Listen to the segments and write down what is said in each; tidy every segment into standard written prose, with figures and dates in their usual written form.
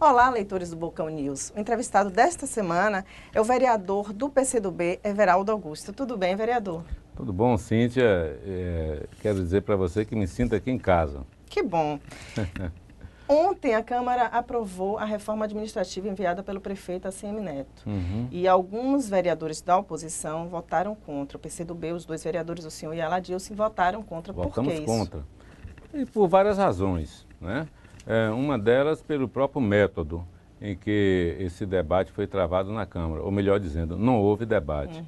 Olá, leitores do Bocão News. O entrevistado desta semana é o vereador do PCdoB, Everaldo Augusto. Tudo bem, vereador? Tudo bom, Cíntia? Quero dizer para você que me sinto aqui em casa. Que bom. Ontem a Câmara aprovou a reforma administrativa enviada pelo prefeito ACM Neto. E alguns vereadores da oposição votaram contra. O PCdoB, os dois vereadores, o senhor e a Ladilce, votaram contra. Por que isso? Votamos contra. E por várias razões, né? Uma delas pelo próprio método em que esse debate foi travado na Câmara. Ou melhor dizendo, não houve debate.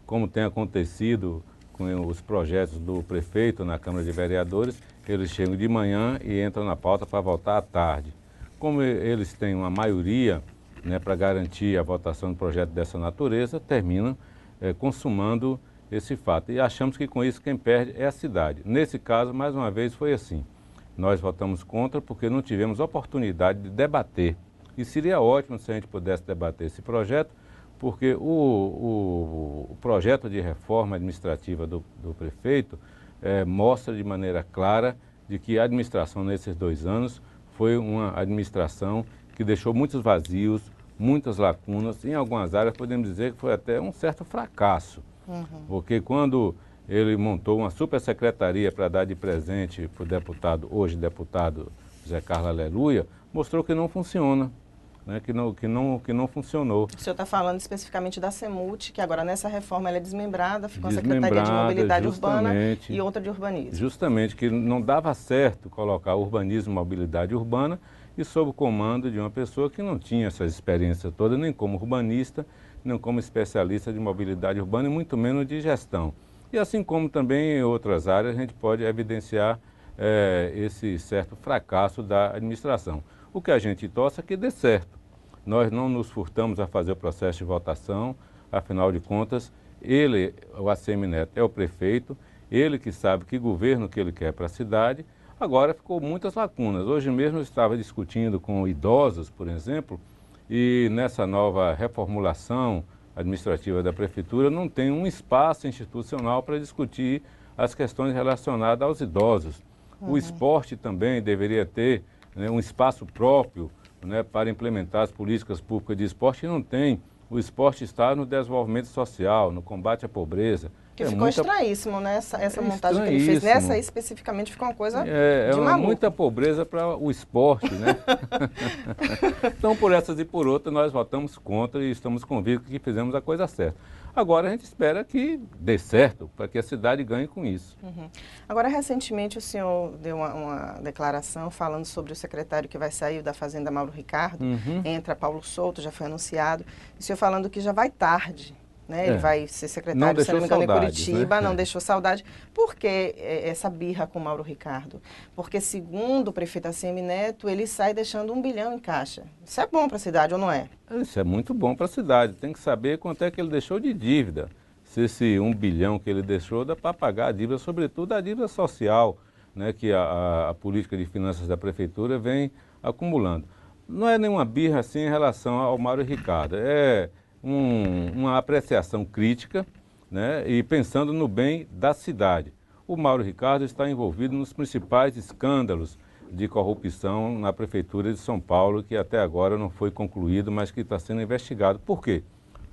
Como tem acontecido com os projetos do prefeito na Câmara de Vereadores, eles chegam de manhã e entram na pauta para votar à tarde. Como eles têm uma maioria, né, para garantir a votação do projeto dessa natureza, terminam consumando esse fato. E achamos que com isso quem perde é a cidade. Nesse caso, mais uma vez, foi assim. Nós votamos contra porque não tivemos oportunidade de debater. E seria ótimo se a gente pudesse debater esse projeto, porque o projeto de reforma administrativa do prefeito mostra de maneira clara de que a administração nesses 2 anos foi uma administração que deixou muitos vazios, muitas lacunas. Em algumas áreas podemos dizer que foi até um certo fracasso, porque quando ele montou uma supersecretaria para dar de presente para o deputado, hoje deputado José Carlos Aleluia, mostrou que não funciona. Né, que não funcionou. O senhor está falando especificamente da CEMUT, que agora nessa reforma ela é desmembrada, ficou a Secretaria de Mobilidade Urbana e outra de Urbanismo. Justamente, que não dava certo colocar urbanismo e mobilidade urbana e sob o comando de uma pessoa que não tinha essa experiência toda, nem como urbanista, nem como especialista de mobilidade urbana e muito menos de gestão. E assim como também em outras áreas a gente pode evidenciar esse certo fracasso da administração. O que a gente torce é que dê certo. Nós não nos furtamos a fazer o processo de votação, afinal de contas, ele, o ACM Neto, é o prefeito, ele que sabe que governo que ele quer para a cidade. Agora ficou muitas lacunas. Hoje mesmo eu estava discutindo com idosos, por exemplo, e nessa nova reformulação administrativa da prefeitura não tem um espaço institucional para discutir as questões relacionadas aos idosos. O esporte também deveria ter um espaço próprio, né, para implementar as políticas públicas de esporte, e não tem. O esporte está no desenvolvimento social, no combate à pobreza. Que ficou estranhíssimo, né? Essa montagem que ele fez. Nessa aí, especificamente, ficou uma coisa de maluco. Muita pobreza para o esporte, né? Então, por essas e por outras, nós votamos contra e estamos convictos que fizemos a coisa certa. Agora a gente espera que dê certo, para que a cidade ganhe com isso. Agora, recentemente, o senhor deu uma declaração falando sobre o secretário que vai sair da Fazenda, Mauro Ricardo, entra Paulo Souto, já foi anunciado, e o senhor falando que já vai tarde. Né? Ele vai ser secretário, se não me engano, em Curitiba, né? Não deixou saudade. Por que essa birra com o Mauro Ricardo? Porque, segundo o prefeito ACM Neto, ele sai deixando 1 bilhão em caixa. Isso é bom para a cidade ou não é? Isso é muito bom para a cidade. Tem que saber quanto é que ele deixou de dívida. Se esse 1 bilhão que ele deixou dá para pagar a dívida, sobretudo a dívida social, né, que a política de finanças da prefeitura vem acumulando. Não é nenhuma birra assim em relação ao Mauro Ricardo. É uma apreciação crítica, né, e pensando no bem da cidade. O Mauro Ricardo está envolvido nos principais escândalos de corrupção na Prefeitura de São Paulo, que até agora não foi concluído, mas que está sendo investigado. Por quê?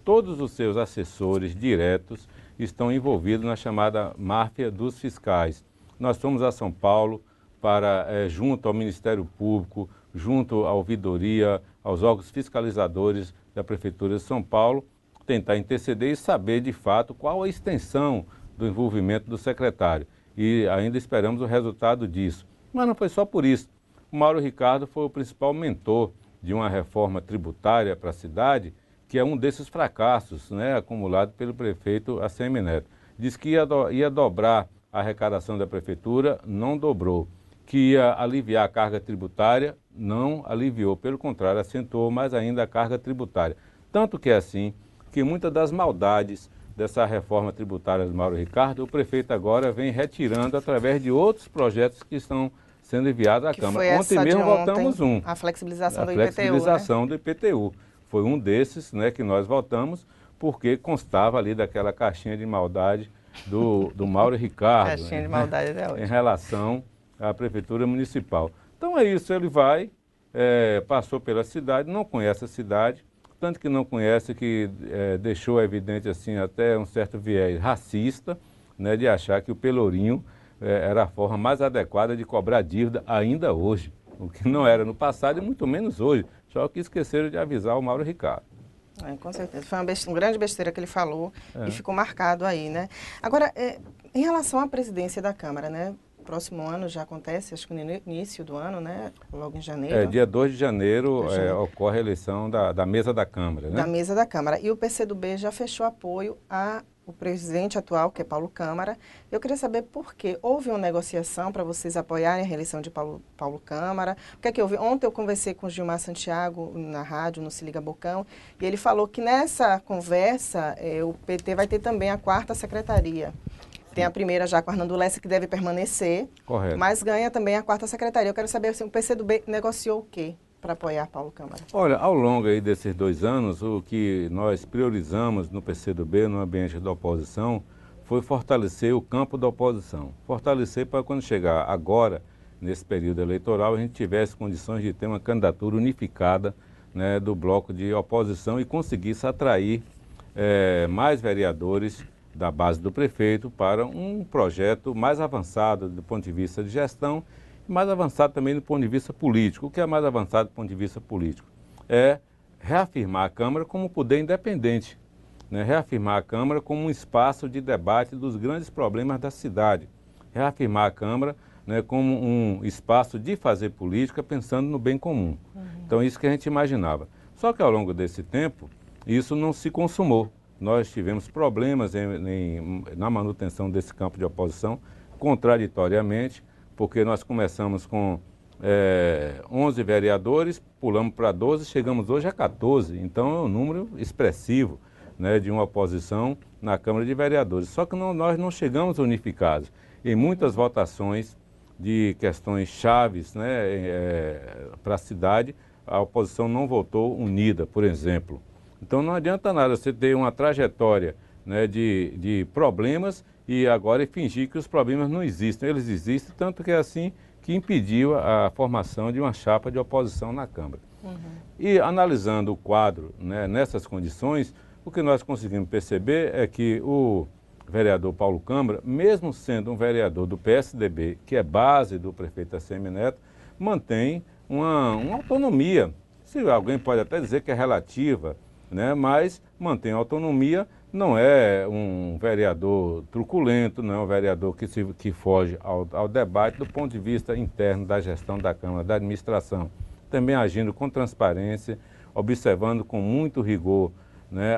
Todos os seus assessores diretos estão envolvidos na chamada máfia dos fiscais. Nós fomos a São Paulo para, junto ao Ministério Público, junto à ouvidoria, aos órgãos fiscalizadores da Prefeitura de São Paulo, tentar interceder e saber de fato qual a extensão do envolvimento do secretário. E ainda esperamos o resultado disso. Mas não foi só por isso. O Mauro Ricardo foi o principal mentor de uma reforma tributária para a cidade, que é um desses fracassos, né, acumulado pelo prefeito ACM Neto. Diz que ia dobrar a arrecadação da prefeitura, não dobrou. Que ia aliviar a carga tributária, não aliviou, pelo contrário, acentuou mais ainda a carga tributária. Tanto que é assim que muitas das maldades dessa reforma tributária do Mauro Ricardo, o prefeito agora vem retirando através de outros projetos que estão sendo enviados à Câmara. Ontem mesmo votamos um. A flexibilização do IPTU. A flexibilização do IPTU. Foi um desses, né, que nós votamos, porque constava ali daquela caixinha de maldade do Mauro Ricardo. Caixinha de maldade é ótimo. Em relação à Prefeitura Municipal. Então é isso, ele vai, passou pela cidade, não conhece a cidade, tanto que não conhece que deixou evidente assim até um certo viés racista, né, de achar que o pelourinho era a forma mais adequada de cobrar dívida ainda hoje, o que não era no passado e muito menos hoje, só que esqueceram de avisar o Mauro Ricardo. Com certeza. Foi uma grande besteira que ele falou e ficou marcado aí, né? Agora, em relação à presidência da Câmara, né? Próximo ano já acontece, acho que no início do ano, né? Logo em janeiro. Dia 2 de janeiro ocorre a eleição da mesa da Câmara, né? Da mesa da Câmara. E o PCdoB já fechou apoio ao presidente atual, que é Paulo Câmara. Eu queria saber por quê. Houve uma negociação para vocês apoiarem a reeleição de Paulo Câmara? O que é que houve? Ontem eu conversei com o Gilmar Santiago na rádio, no Se Liga Bocão, e ele falou que nessa conversa o PT vai ter também a 4ª secretaria. Tem a primeira já com Arnaldo Lessa, que deve permanecer. Correto. Mas ganha também a 4ª secretaria. Eu quero saber se o PCdoB negociou o quê para apoiar Paulo Câmara? Olha, ao longo aí desses 2 anos, o que nós priorizamos no PCdoB, no ambiente da oposição, foi fortalecer o campo da oposição. Fortalecer para quando chegar agora, nesse período eleitoral, a gente tivesse condições de ter uma candidatura unificada, né, do bloco de oposição e conseguisse atrair mais vereadores da base do prefeito para um projeto mais avançado do ponto de vista de gestão e mais avançado também do ponto de vista político. O que é mais avançado do ponto de vista político? É reafirmar a Câmara como poder independente, né? Reafirmar a Câmara como um espaço de debate dos grandes problemas da cidade, reafirmar a Câmara, né, como um espaço de fazer política pensando no bem comum. Então, isso que a gente imaginava. Só que ao longo desse tempo, isso não se consumou. Nós tivemos problemas na manutenção desse campo de oposição, contraditoriamente, porque nós começamos com 11 vereadores, pulamos para 12, chegamos hoje a 14. Então é um número expressivo, né, de uma oposição na Câmara de Vereadores. Só que nós não chegamos unificados. Em muitas votações de questões chaves, né, para a cidade, a oposição não votou unida, por exemplo. Então não adianta nada você ter uma trajetória, né, de problemas e agora fingir que os problemas não existem. Eles existem, tanto que é assim que impediu a formação de uma chapa de oposição na Câmara. E analisando o quadro, né, nessas condições, o que nós conseguimos perceber é que o vereador Paulo Câmara, mesmo sendo um vereador do PSDB, que é base do prefeito ACM Neto, mantém uma autonomia. Se alguém pode até dizer que é relativa, né, mas mantém autonomia, não é um vereador truculento, não é um vereador que foge ao debate do ponto de vista interno da gestão da Câmara, da administração. Também agindo com transparência, observando com muito rigor, né,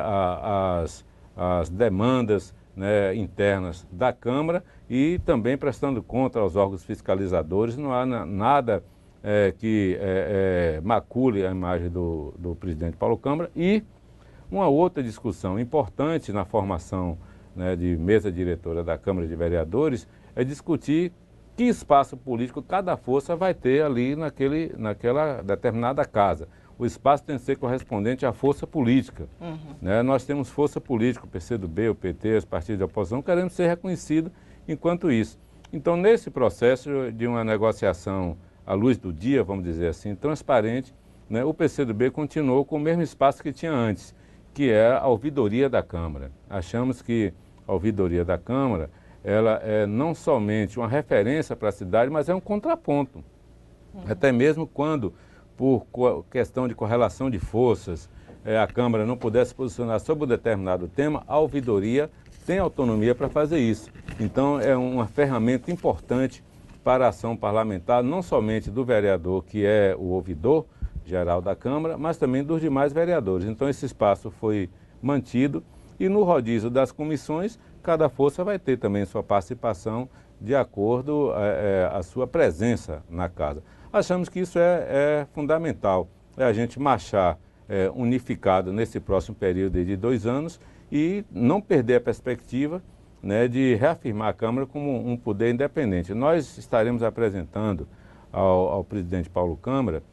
as demandas, né, internas da Câmara e também prestando conta aos órgãos fiscalizadores. Não há nada que macule a imagem do presidente Paulo Câmara. E uma outra discussão importante na formação, né, de mesa diretora da Câmara de Vereadores é discutir que espaço político cada força vai ter ali naquela determinada casa. O espaço tem que ser correspondente à força política. Né? Nós temos força política, o PCdoB, o PT, os partidos de oposição, querendo ser reconhecidos enquanto isso. Então, nesse processo de uma negociação à luz do dia, vamos dizer assim, transparente, né, o PCdoB continuou com o mesmo espaço que tinha antes, que é a ouvidoria da Câmara. Achamos que a ouvidoria da Câmara, ela é não somente uma referência para a cidade, mas é um contraponto. Até mesmo quando, por questão de correlação de forças, a Câmara não pudesse posicionar sobre um determinado tema, a ouvidoria tem autonomia para fazer isso. Então, é uma ferramenta importante para a ação parlamentar, não somente do vereador, que é o ouvidor geral da Câmara, mas também dos demais vereadores. Então, esse espaço foi mantido e no rodízio das comissões, cada força vai ter também sua participação de acordo a sua presença na casa. Achamos que isso é fundamental, a gente marchar unificado nesse próximo período de 2 anos e não perder a perspectiva, né, de reafirmar a Câmara como um poder independente. Nós estaremos apresentando ao presidente Paulo Câmara,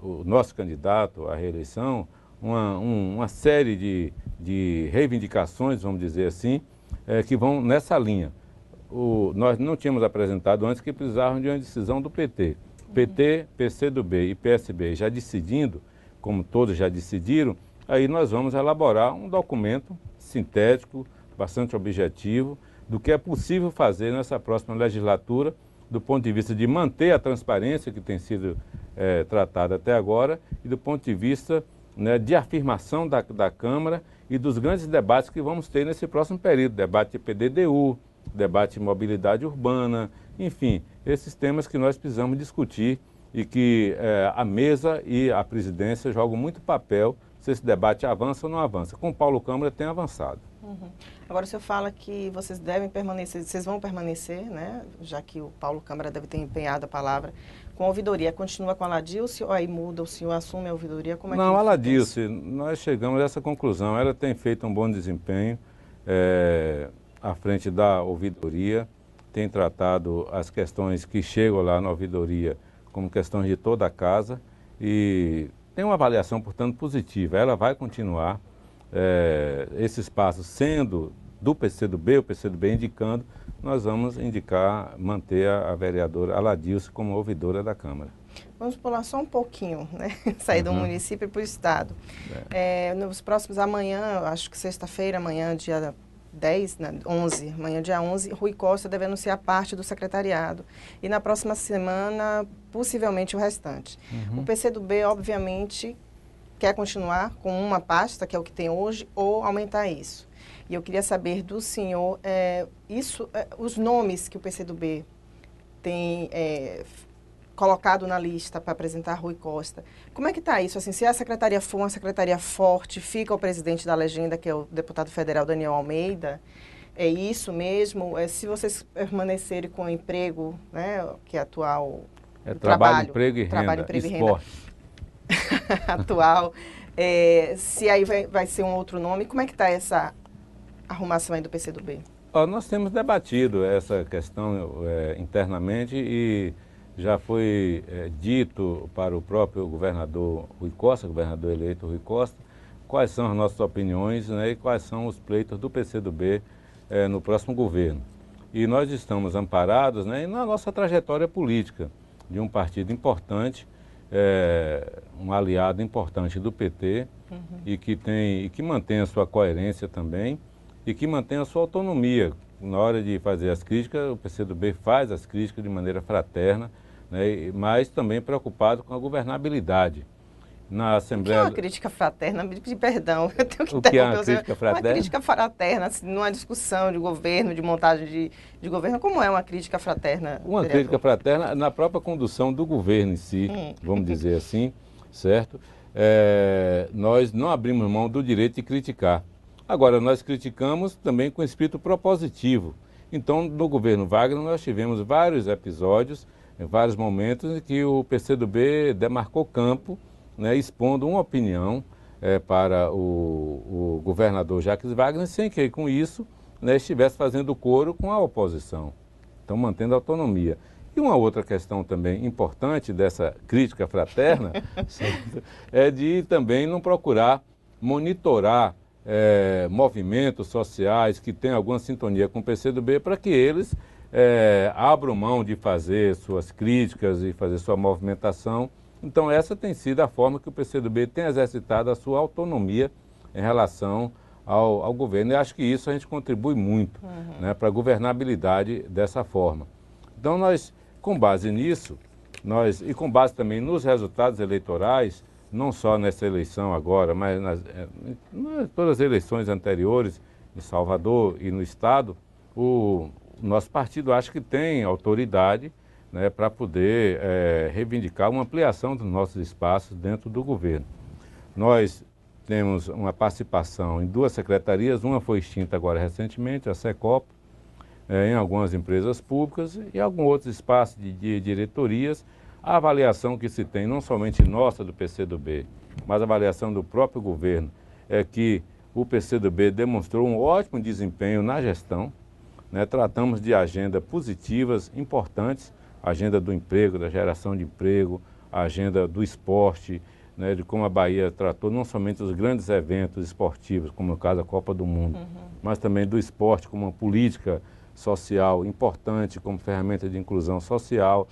o nosso candidato à reeleição, uma série de reivindicações, vamos dizer assim, que vão nessa linha. Nós não tínhamos apresentado antes que precisavam de uma decisão do PT. PT, PCdoB e PSB já decidindo, como todos já decidiram, aí nós vamos elaborar um documento sintético, bastante objetivo, do que é possível fazer nessa próxima legislatura, do ponto de vista de manter a transparência que tem sido tratada até agora e do ponto de vista, né, de afirmação da Câmara e dos grandes debates que vamos ter nesse próximo período, debate de PDDU, debate de mobilidade urbana, enfim, esses temas que nós precisamos discutir e que a mesa e a presidência jogam muito papel se esse debate avança ou não avança. Com o Paulo Câmara tem avançado. Uhum. Agora o senhor fala que vocês devem permanecer, vocês vão permanecer, né, já que o Paulo Câmara deve ter empenhado a palavra, com a ouvidoria. Continua com a Ladilce ou aí muda, o senhor assume a ouvidoria? Como é não, que a Ladilce, nós chegamos a essa conclusão. Ela tem feito um bom desempenho à frente da ouvidoria, tem tratado as questões que chegam lá na ouvidoria como questões de toda a casa e tem uma avaliação, portanto, positiva. Ela vai continuar. Esse espaço sendo do PCdoB, o PCdoB indicando, nós vamos manter a vereadora Aladilce como ouvidora da Câmara. Vamos pular só um pouquinho, né? Sair do município para o estado. Nos próximos, amanhã, acho que sexta-feira, amanhã, dia 10, né, 11, amanhã dia 11, Rui Costa deve anunciar parte do secretariado. E na próxima semana, possivelmente o restante. O PCdoB, obviamente, quer continuar com uma pasta, que é o que tem hoje, ou aumentar isso. E eu queria saber do senhor, os nomes que o PCdoB tem colocado na lista para apresentar Rui Costa. Como é que está isso? Assim, se a secretaria for uma secretaria forte, fica o presidente da legenda, que é o deputado federal Daniel Almeida, é isso mesmo? Se vocês permanecerem com o emprego, né, que é atual... trabalho, emprego e renda, esporte. Atual, se aí vai ser um outro nome, como é que está essa arrumação aí do PCdoB? Nós temos debatido essa questão internamente e já foi dito para o próprio governador Rui Costa, governador eleito Rui Costa, quais são as nossas opiniões, né, e quais são os pleitos do PCdoB no próximo governo. E nós estamos amparados, né, na nossa trajetória política de um partido importante, um aliado importante do PT e que mantém a sua coerência também e que mantém a sua autonomia. Na hora de fazer as críticas, o PCdoB faz as críticas de maneira fraterna, né, mas também preocupado com a governabilidade. Na Assembleia... O que é uma crítica fraterna? Me pedi perdão, eu tenho que O que é uma crítica fraterna? Uma crítica fraterna, assim, numa discussão de governo, de montagem de governo, como é uma crítica fraterna? Uma vereador? Crítica fraterna na própria condução do governo em si, vamos dizer assim, certo? Nós não abrimos mão do direito de criticar. Agora, nós criticamos também com espírito propositivo. Então, no governo Wagner, nós tivemos vários episódios, vários momentos em que o PCdoB demarcou campo, né, expondo uma opinião para o governador Jacques Wagner, sem que com isso, né, estivesse fazendo coro com a oposição. Então, mantendo a autonomia. E uma outra questão também importante dessa crítica fraterna é de também não procurar monitorar movimentos sociais que têm alguma sintonia com o PCdoB para que eles abram mão de fazer suas críticas e fazer sua movimentação. Então, essa tem sido a forma que o PCdoB tem exercitado a sua autonomia em relação ao governo. E acho que isso a gente contribui muito, né, para a governabilidade dessa forma. Então, nós, com base nisso, e com base também nos resultados eleitorais, não só nessa eleição agora, mas todas as eleições anteriores, em Salvador e no Estado, o nosso partido acha que tem autoridade, né, para poder reivindicar uma ampliação dos nossos espaços dentro do governo. Nós temos uma participação em 2 secretarias, uma foi extinta agora recentemente, a Secopo, em algumas empresas públicas e alguns outros espaços de diretorias. A avaliação que se tem, não somente nossa do PCdoB, mas a avaliação do próprio governo, é que o PCdoB demonstrou um ótimo desempenho na gestão, né? Tratamos de agendas positivas, importantes, a agenda do emprego, da geração de emprego, a agenda do esporte, né, de como a Bahia tratou não somente os grandes eventos esportivos, como no caso a Copa do Mundo, mas também do esporte como uma política social importante como ferramenta de inclusão social,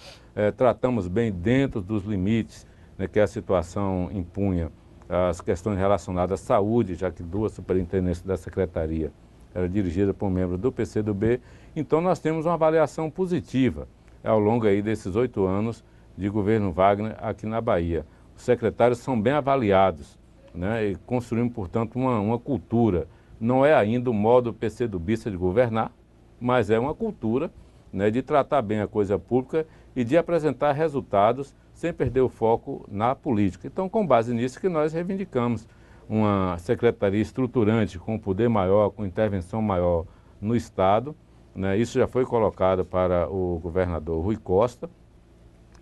tratamos bem dentro dos limites, né, que a situação impunha as questões relacionadas à saúde, já que 2 superintendências da Secretaria eram dirigidas por membros do PCdoB. Então nós temos uma avaliação positiva ao longo aí desses 8 anos de governo Wagner aqui na Bahia. Os secretários são bem avaliados, né, e construímos, portanto, uma cultura. Não é ainda o modo PCdobista de governar, mas é uma cultura, né, de tratar bem a coisa pública e de apresentar resultados sem perder o foco na política. Então, com base nisso que nós reivindicamos uma secretaria estruturante, com poder maior, com intervenção maior no Estado, né? Isso já foi colocado para o governador Rui Costa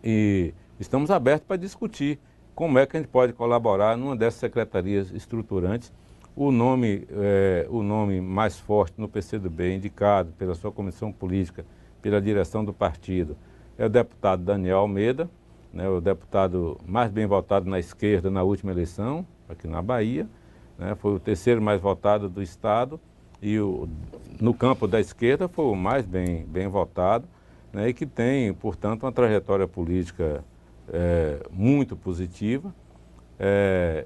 e estamos abertos para discutir como é que a gente pode colaborar numa dessas secretarias estruturantes. O nome mais forte no PCdoB, indicado pela sua comissão política, pela direção do partido, é o deputado Daniel Almeida, né, o deputado mais bem votado na esquerda na última eleição, aqui na Bahia, né, foi o 3º mais votado do Estado e no campo da esquerda foi o mais bem votado, né, e que tem, portanto, uma trajetória política muito positiva,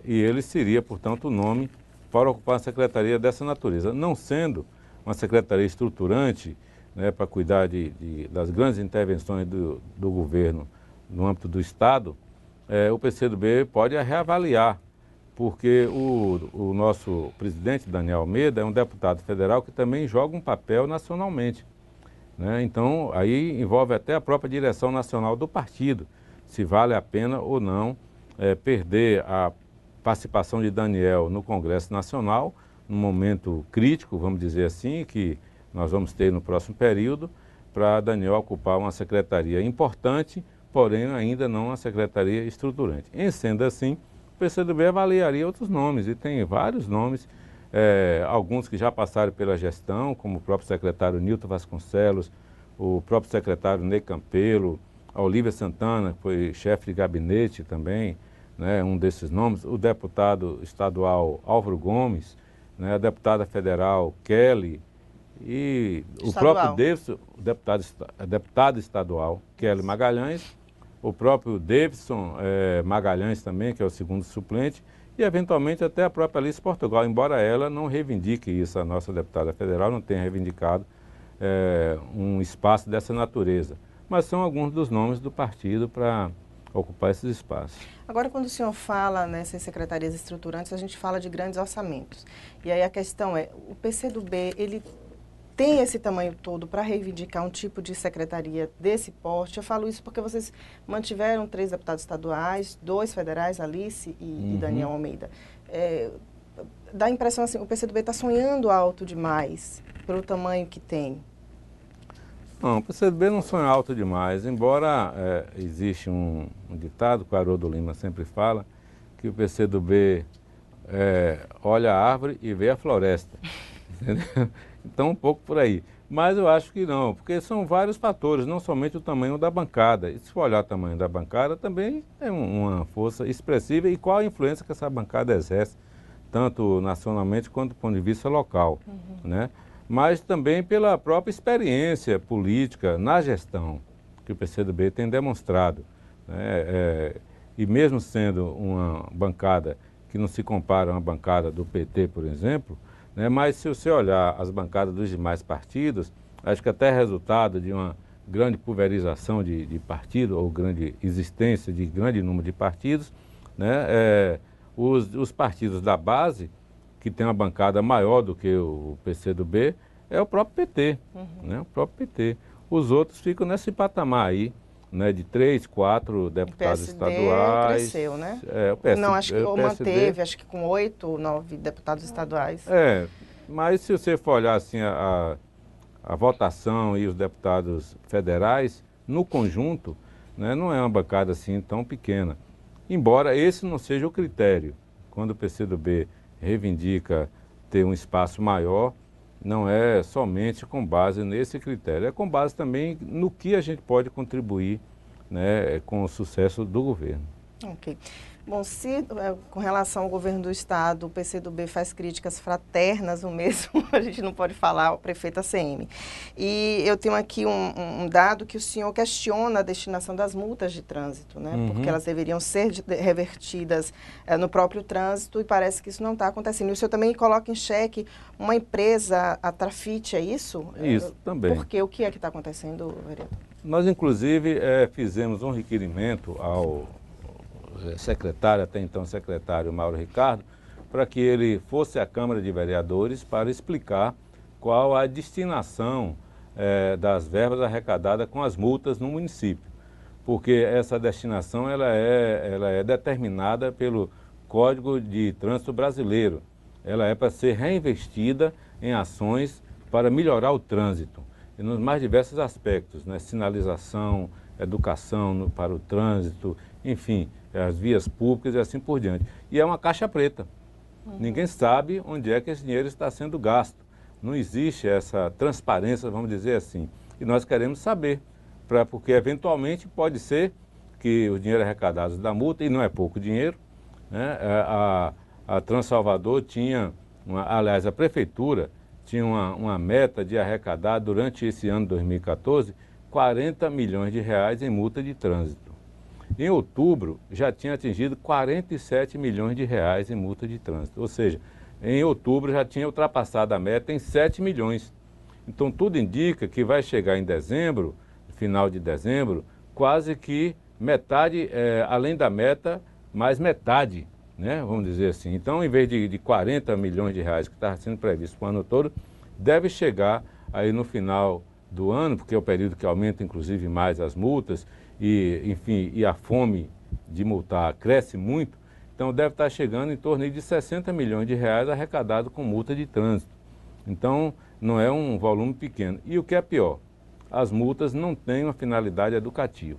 e ele seria, portanto, o nome para ocupar uma secretaria dessa natureza, não sendo uma secretaria estruturante, né, para cuidar das grandes intervenções do governo no âmbito do Estado. O PCdoB pode reavaliar, porque o nosso presidente, Daniel Almeida, é um deputado federal que também joga um papel nacionalmente, né? Então, aí envolve até a própria direção nacional do partido, se vale a pena ou não perder a participação de Daniel no Congresso Nacional, num momento crítico, vamos dizer assim, que nós vamos ter no próximo período, para Daniel ocupar uma secretaria importante, porém ainda não uma secretaria estruturante. Em sendo assim, o PCdoB avaliaria outros nomes, e tem vários nomes, alguns que já passaram pela gestão, como o próprio secretário Nilton Vasconcelos, o próprio secretário Ney Campelo, a Olívia Santana, que foi chefe de gabinete também, né, um desses nomes, o deputado estadual Álvaro Gomes, né, a deputada federal Kelly, e o próprio Davidson, deputado estadual Kelly Magalhães, o próprio Davidson Magalhães também, que é o 2º suplente, e eventualmente até a própria Alice Portugal, embora ela não reivindique isso, a nossa deputada federal não tenha reivindicado um espaço dessa natureza. Mas são alguns dos nomes do partido para ocupar esses espaços. Agora, quando o senhor fala nessas secretarias estruturantes, a gente fala de grandes orçamentos. E aí a questão é, o PCdoB, ele tem esse tamanho todo para reivindicar um tipo de secretaria desse porte? Eu falo isso porque vocês mantiveram 3 deputados estaduais, 2 federais, Alice e Daniel Almeida. Dá a impressão assim, o PCdoB está sonhando alto demais pelo tamanho que tem. Não, o PCdoB não sonha alto demais, embora existe um ditado que o Haroldo Lima sempre fala, que o PCdoB olha a árvore e vê a floresta, entendeu? Então, um pouco por aí. Mas eu acho que não, porque são vários fatores, não somente o tamanho da bancada. E se for olhar o tamanho da bancada, também é uma força expressiva e qual a influência que essa bancada exerce, tanto nacionalmente quanto do ponto de vista local, né? Mas também pela própria experiência política na gestão que o PCdoB tem demonstrado, né? E mesmo sendo uma bancada que não se compara a uma bancada do PT, por exemplo, né? Mas se você olhar as bancadas dos demais partidos, acho que até resultado de uma grande pulverização de partido ou grande existência de grande número de partidos, né? Os partidos da base, que tem uma bancada maior do que o PCdoB, é o próprio PT, né? O próprio PT. Os outros ficam nesse patamar aí, né, de 3, 4 deputados estaduais. Cresceu, né? O PSD, não, acho que manteve, acho que com 8, 9 deputados estaduais. Mas se você for olhar assim a votação e os deputados federais, no conjunto, né, não é uma bancada assim tão pequena. Embora esse não seja o critério. Quando o PCdoB reivindica ter um espaço maior, não é somente com base nesse critério, é com base também no que a gente pode contribuir, né, com o sucesso do governo. Ok. Bom, se com relação ao governo do Estado, o PCdoB faz críticas fraternas, o mesmo a gente não pode falar ao prefeito ACM. E eu tenho aqui um dado que o senhor questiona a destinação das multas de trânsito, né? Porque elas deveriam ser revertidas no próprio trânsito e parece que isso não está acontecendo. E o senhor também coloca em xeque uma empresa, a Trafite, é isso? Isso, também. Por quê? O que é que está acontecendo, vereador? Nós, inclusive, fizemos um requerimento ao secretário, até então secretário Mauro Ricardo, para que ele fosse à Câmara de Vereadores para explicar qual a destinação das verbas arrecadadas com as multas no município. Porque essa destinação ela é determinada pelo Código de Trânsito Brasileiro. Ela é para ser reinvestida em ações para melhorar o trânsito, e nos mais diversos aspectos, né? Sinalização, educação para o trânsito, enfim, as vias públicas e assim por diante. E é uma caixa preta. Ninguém sabe onde é que esse dinheiro está sendo gasto. Não existe essa transparência, vamos dizer assim. E nós queremos saber, porque eventualmente pode ser que o dinheiro arrecadado da multa, e não é pouco dinheiro, né? A Transalvador tinha, aliás, a Prefeitura tinha uma meta de arrecadar durante esse ano 2014, 40 milhões de reais em multa de trânsito. Em outubro, já tinha atingido 47 milhões de reais em multa de trânsito. Ou seja, em outubro já tinha ultrapassado a meta em 7 milhões. Então, tudo indica que vai chegar em dezembro, final de dezembro, quase que metade, além da meta, mais metade, né? Vamos dizer assim. Então, em vez de 40 milhões de reais que estava sendo previsto para o ano todo, deve chegar aí no final do ano, porque é o período que aumenta, inclusive, mais as multas, e, enfim, e a fome de multar cresce muito, então deve estar chegando em torno de 60 milhões de reais arrecadado com multa de trânsito. Então, não é um volume pequeno. E o que é pior, as multas não têm uma finalidade educativa.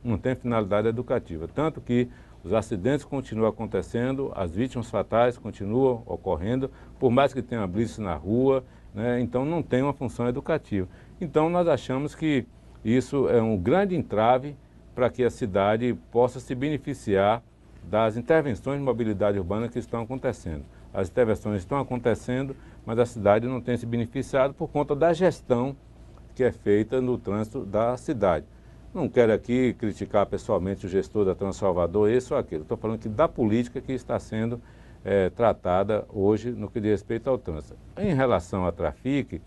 Não tem finalidade educativa. Tanto que os acidentes continuam acontecendo, as vítimas fatais continuam ocorrendo, por mais que tenha blitz na rua, né? Então não tem uma função educativa. Então nós achamos que isso é um grande entrave para que a cidade possa se beneficiar das intervenções de mobilidade urbana que estão acontecendo. As intervenções estão acontecendo, mas a cidade não tem se beneficiado por conta da gestão que é feita no trânsito da cidade. Não quero aqui criticar pessoalmente o gestor da Transalvador, esse ou aquele. Estou falando aqui da política que está sendo tratada hoje no que diz respeito ao trânsito. Em relação à Trafic,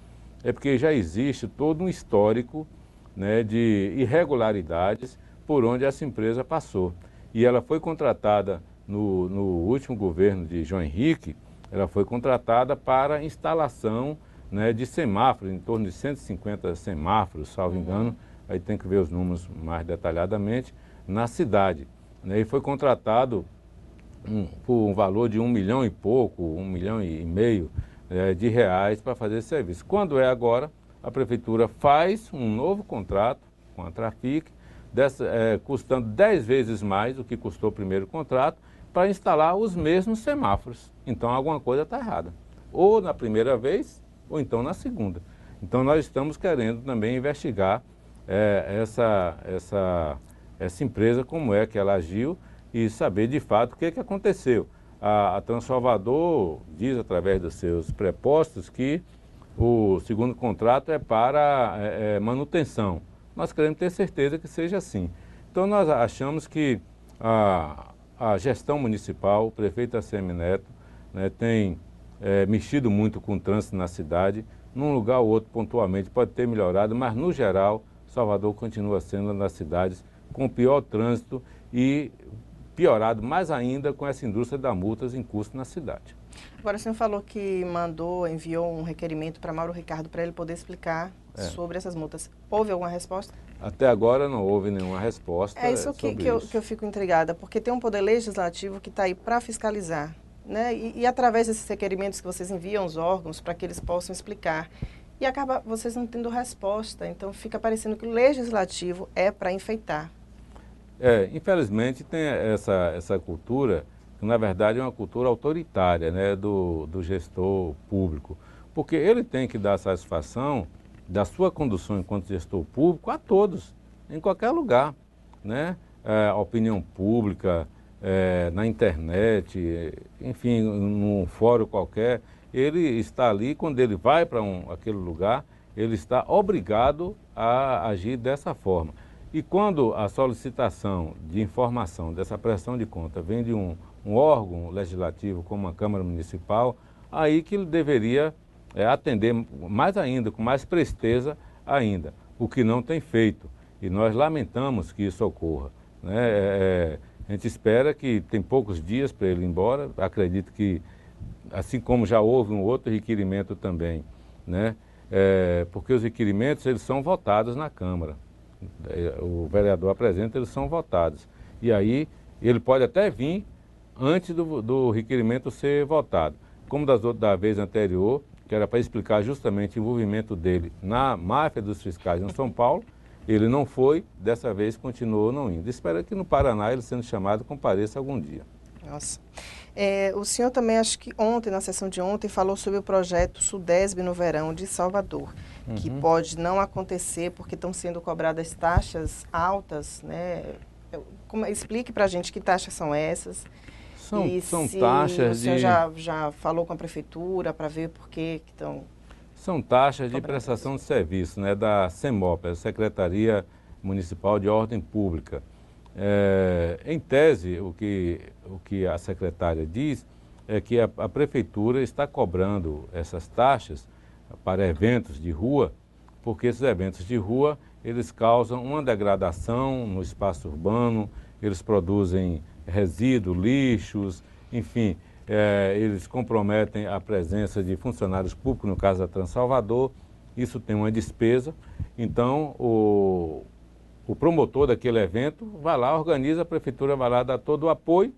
é porque já existe todo um histórico, né, de irregularidades por onde essa empresa passou. E ela foi contratada no último governo de João Henrique, ela foi contratada para instalação, né, de semáforos, em torno de 150 semáforos, salvo engano, aí tem que ver os números mais detalhadamente, na cidade. Né, e foi contratado por um valor de 1 milhão e pouco, 1 milhão e meio de reais para fazer esse serviço. Quando é agora, a Prefeitura faz um novo contrato com a Trafic, custando 10 vezes mais do que custou o primeiro contrato, para instalar os mesmos semáforos. Então, alguma coisa está errada. Ou na primeira vez, ou então na segunda. Então, nós estamos querendo também investigar essa empresa, como é que ela agiu, e saber de fato o que aconteceu. A Transalvador diz, através dos seus prepostos, que o segundo contrato é para manutenção. Nós queremos ter certeza que seja assim. Então, nós achamos que a gestão municipal, o prefeito ACM Neto, né, tem mexido muito com o trânsito na cidade. Num lugar ou outro, pontualmente, pode ter melhorado, mas, no geral, Salvador continua sendo uma das cidades com o pior trânsito e piorado mais ainda com essa indústria da multas em curso na cidade. Agora, o senhor falou que enviou um requerimento para Mauro Ricardo para ele poder explicar sobre essas multas. Houve alguma resposta? Até agora não houve nenhuma resposta. É isso que eu fico intrigada, porque tem um poder legislativo que está aí para fiscalizar, né? E através desses requerimentos que vocês enviam aos órgãos para que eles possam explicar. E acaba vocês não tendo resposta, então fica parecendo que o legislativo é para enfeitar. Infelizmente tem essa cultura, que na verdade é uma cultura autoritária, né, do gestor público. Porque ele tem que dar satisfação da sua condução enquanto gestor público a todos, em qualquer lugar, né? A opinião pública, na internet, enfim, num fórum qualquer, ele está ali, quando ele vai para aquele lugar, ele está obrigado a agir dessa forma. E quando a solicitação de informação dessa prestação de conta vem de um órgão legislativo como a Câmara Municipal, aí que ele deveria atender mais ainda, com mais presteza ainda, o que não tem feito. E nós lamentamos que isso ocorra, né? A gente espera que tem poucos dias para ele ir embora, acredito que, assim como já houve um outro requerimento também, né? Porque os requerimentos eles são votados na Câmara. O vereador apresenta, eles são votados. E aí ele pode até vir antes do requerimento ser votado. Como da vez anterior, que era para explicar justamente o envolvimento dele na máfia dos fiscais em São Paulo, ele não foi, dessa vez continuou não indo. Espero que no Paraná ele sendo chamado compareça algum dia. Nossa. O senhor também, acho que ontem, na sessão de ontem, falou sobre o projeto Sudesb no verão de Salvador, que pode não acontecer porque estão sendo cobradas taxas altas, né? Explique para a gente que taxas são essas. São taxas de... O senhor já falou com a prefeitura para ver por que estão... São taxas de prestação de serviço, né, da CEMOP, a Secretaria Municipal de Ordem Pública. Em tese, o que a secretária diz é que a prefeitura está cobrando essas taxas para eventos de rua, porque esses eventos de rua, eles causam uma degradação no espaço urbano, eles produzem resíduos, lixos, enfim, eles comprometem a presença de funcionários públicos, no caso da Transalvador, isso tem uma despesa, então o promotor daquele evento vai lá, organiza, a prefeitura vai lá, dá todo o apoio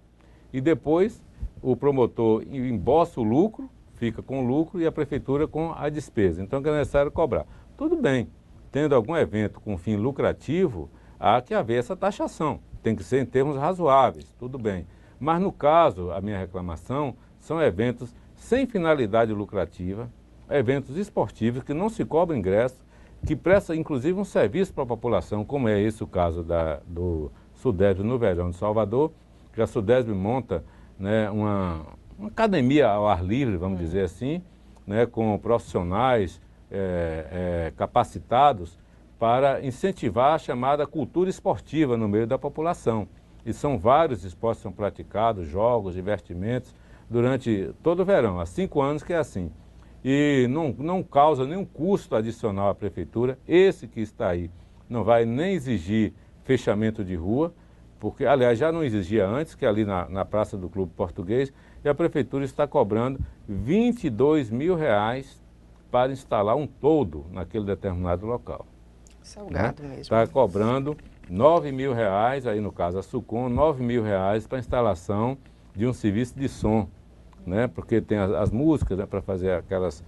e depois o promotor embolsa o lucro, fica com o lucro e a prefeitura com a despesa. Então é necessário cobrar. Tudo bem, tendo algum evento com fim lucrativo, há que haver essa taxação. Tem que ser em termos razoáveis, tudo bem. Mas no caso, a minha reclamação, são eventos sem finalidade lucrativa, eventos esportivos que não se cobra ingresso, que presta inclusive um serviço para a população, como é esse o caso do Sudesb no verão de Salvador, que a Sudesb monta, né, uma academia ao ar livre, vamos dizer assim, né, com profissionais capacitados para incentivar a chamada cultura esportiva no meio da população. E são vários esportes que são praticados, jogos, divertimentos, durante todo o verão, há 5 anos que é assim. E não causa nenhum custo adicional à prefeitura. Esse que está aí não vai nem exigir fechamento de rua, porque, aliás, já não exigia antes, que é ali na Praça do Clube Português, e a prefeitura está cobrando R$22 mil para instalar um toldo naquele determinado local. Salgado, né? Mesmo. Está cobrando R$9 mil, aí no caso a Sucom, R$9 mil para a instalação de um serviço de som, né? Porque tem as músicas, né, para fazer aquelas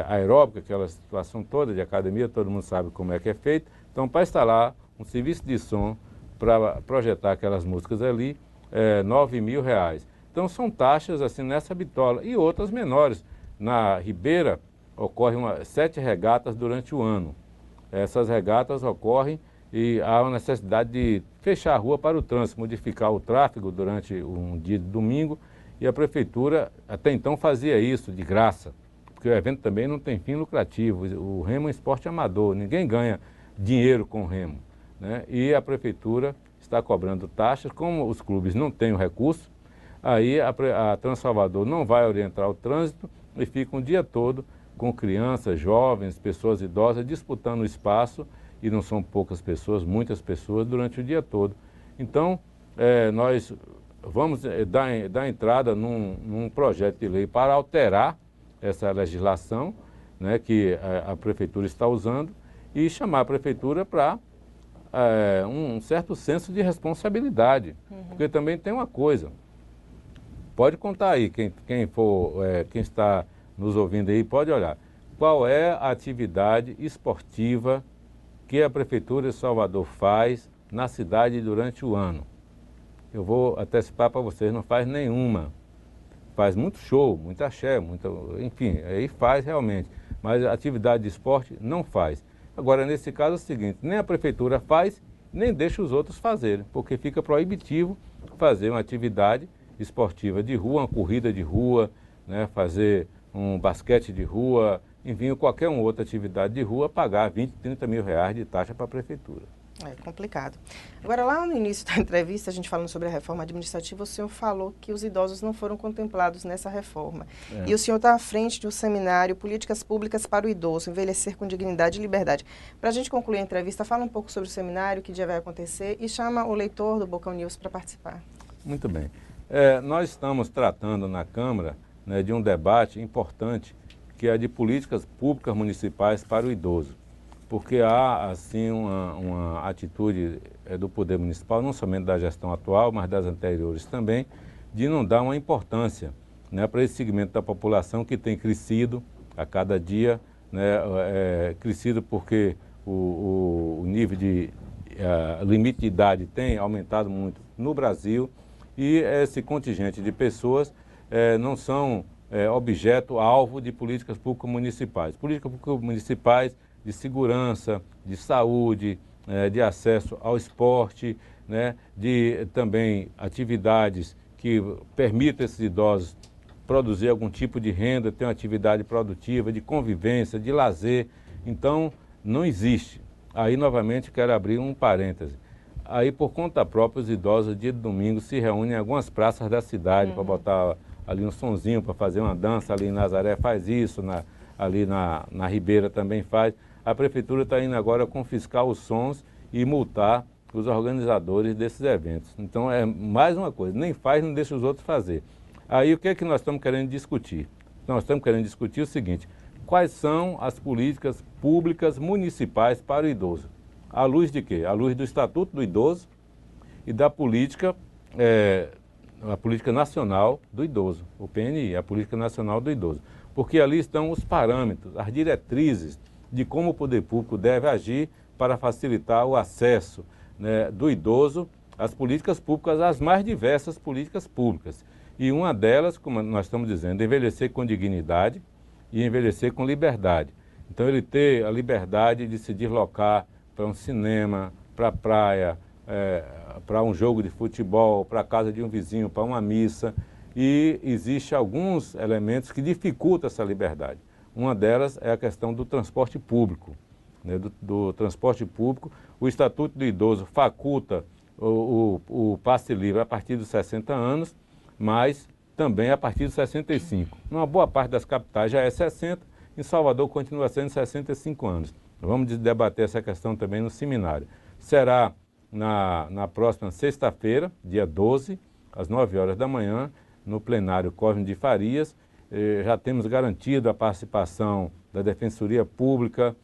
aeróbicas, aquela situação toda de academia, todo mundo sabe como é que é feito. Então, para instalar um serviço de som, para projetar aquelas músicas ali, R$9 mil. Então, são taxas assim nessa bitola e outras menores. Na Ribeira, ocorrem 7 regatas durante o ano. Essas regatas ocorrem e há uma necessidade de fechar a rua para o trânsito, modificar o tráfego durante um dia de domingo, e a prefeitura até então fazia isso de graça, porque o evento também não tem fim lucrativo, o remo é um esporte amador, ninguém ganha dinheiro com o remo, né? E a prefeitura está cobrando taxas, como os clubes não têm o recurso, aí a Transalvador não vai orientar o trânsito e fica um dia todo com crianças, jovens, pessoas idosas disputando o espaço, e não são poucas pessoas, muitas pessoas durante o dia todo. Então, nós vamos dar entrada num projeto de lei para alterar essa legislação, né, que a prefeitura está usando, e chamar a prefeitura para um certo senso de responsabilidade. Porque também tem uma coisa, pode contar aí, quem está nos ouvindo aí, pode olhar. Qual é a atividade esportiva que a Prefeitura de Salvador faz na cidade durante o ano? Eu vou antecipar para vocês, não faz nenhuma. Faz muito show, muito axé, enfim, aí faz realmente. Mas a atividade de esporte não faz. Agora, nesse caso é o seguinte, nem a Prefeitura faz nem deixa os outros fazerem, porque fica proibitivo fazer uma atividade esportiva de rua, uma corrida de rua, né, fazer um basquete de rua, enfim, qualquer outra atividade de rua, pagar 20, 30 mil reais de taxa para a prefeitura. É complicado. Agora, lá no início da entrevista, a gente falando sobre a reforma administrativa, o senhor falou que os idosos não foram contemplados nessa reforma. E o senhor está à frente de um seminário Políticas Públicas para o Idoso, Envelhecer com Dignidade e Liberdade. Para a gente concluir a entrevista, fala um pouco sobre o seminário, que dia vai acontecer, e chama o leitor do Bocão News para participar. Muito bem. Nós estamos tratando na Câmara, né, de um debate importante, que é de políticas públicas municipais para o idoso. Porque há, assim, uma atitude do poder municipal, não somente da gestão atual, mas das anteriores também, de não dar uma importância, né, para esse segmento da população que tem crescido a cada dia, né, crescido porque o nível de limite de idade tem aumentado muito no Brasil e esse contingente de pessoas não são objeto, alvo de políticas públicas municipais. Políticas públicas municipais de segurança, de saúde, de acesso ao esporte, né, de também atividades que permitam esses idosos produzir algum tipo de renda, ter uma atividade produtiva, de convivência, de lazer. Então, não existe. Aí, novamente, quero abrir um parêntese. Aí, por conta própria, os idosos, dia de domingo, se reúnem em algumas praças da cidade para botar ali um sonzinho, para fazer uma dança. Ali em Nazaré faz isso, ali na Ribeira também faz. A prefeitura está indo agora confiscar os sons e multar os organizadores desses eventos. Então, é mais uma coisa, nem faz, não deixa os outros fazer. Aí, o que é que nós estamos querendo discutir? Nós estamos querendo discutir o seguinte: quais são as políticas públicas municipais para o idoso? À luz de quê? À luz do Estatuto do Idoso e da política, a Política Nacional do Idoso, o PNI, a Política Nacional do Idoso. Porque ali estão os parâmetros, as diretrizes de como o poder público deve agir para facilitar o acesso, né, do idoso às políticas públicas, às mais diversas políticas públicas. E uma delas, como nós estamos dizendo, envelhecer com dignidade e envelhecer com liberdade. Então, ele ter a liberdade de se deslocar para um cinema, para a praia, para um jogo de futebol, para a casa de um vizinho, para uma missa. E existem alguns elementos que dificultam essa liberdade. Uma delas é a questão do transporte público. Né, do transporte público. O Estatuto do Idoso faculta o passe livre a partir dos 60 anos, mas também a partir dos 65. Numa boa parte das capitais já é 60, em Salvador continua sendo 65 anos. Vamos debater essa questão também no seminário. Será na próxima sexta-feira, dia 12, às 9 horas da manhã, no plenário Cosme de Farias. Já temos garantido a participação da Defensoria Pública,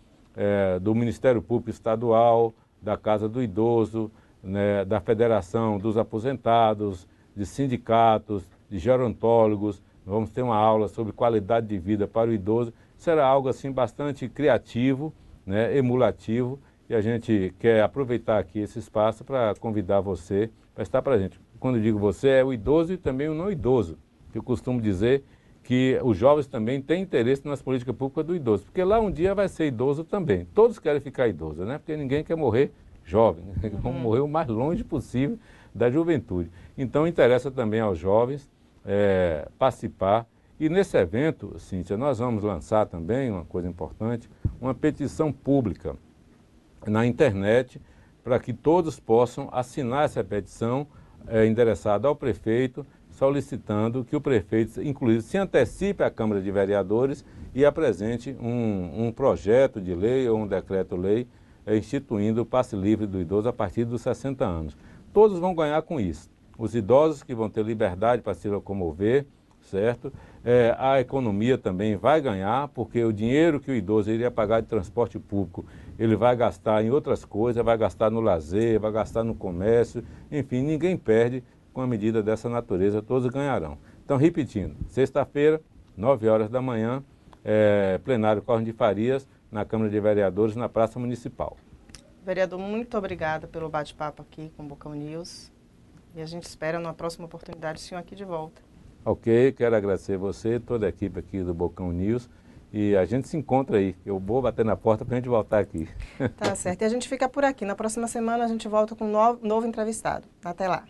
do Ministério Público Estadual, da Casa do Idoso, né, da Federação dos Aposentados, de sindicatos, de gerontólogos. Vamos ter uma aula sobre qualidade de vida para o idoso. Será algo assim bastante criativo, né, emulativo, e a gente quer aproveitar aqui esse espaço para convidar você para estar presente. Quando eu digo você, é o idoso e também o não idoso. Eu costumo dizer que os jovens também têm interesse nas políticas públicas do idoso, porque lá um dia vai ser idoso também. Todos querem ficar idosos, né? Porque ninguém quer morrer jovem, vamos morrer o mais longe possível da juventude. Então interessa também aos jovens participar. E nesse evento, Cíntia, nós vamos lançar também, uma coisa importante, uma petição pública na internet para que todos possam assinar essa petição endereçada ao prefeito, solicitando que o prefeito, inclusive, se antecipe à Câmara de Vereadores e apresente um projeto de lei ou um decreto-lei instituindo o passe livre do idoso a partir dos 60 anos. Todos vão ganhar com isso. Os idosos que vão ter liberdade para se locomover, certo? A economia também vai ganhar, porque o dinheiro que o idoso iria pagar de transporte público, ele vai gastar em outras coisas, vai gastar no lazer, vai gastar no comércio, enfim, ninguém perde com a medida dessa natureza, todos ganharão. Então, repetindo, sexta-feira, 9 horas da manhã, plenário Cosme de Farias, na Câmara de Vereadores, na Praça Municipal. Vereador, muito obrigada pelo bate-papo aqui com o Bocão News. E a gente espera, numa próxima oportunidade, o senhor aqui de volta. Ok, quero agradecer você, toda a equipe aqui do Bocão News, e a gente se encontra aí. Eu vou bater na porta para a gente voltar aqui. Tá certo. E a gente fica por aqui. Na próxima semana a gente volta com um novo entrevistado. Até lá.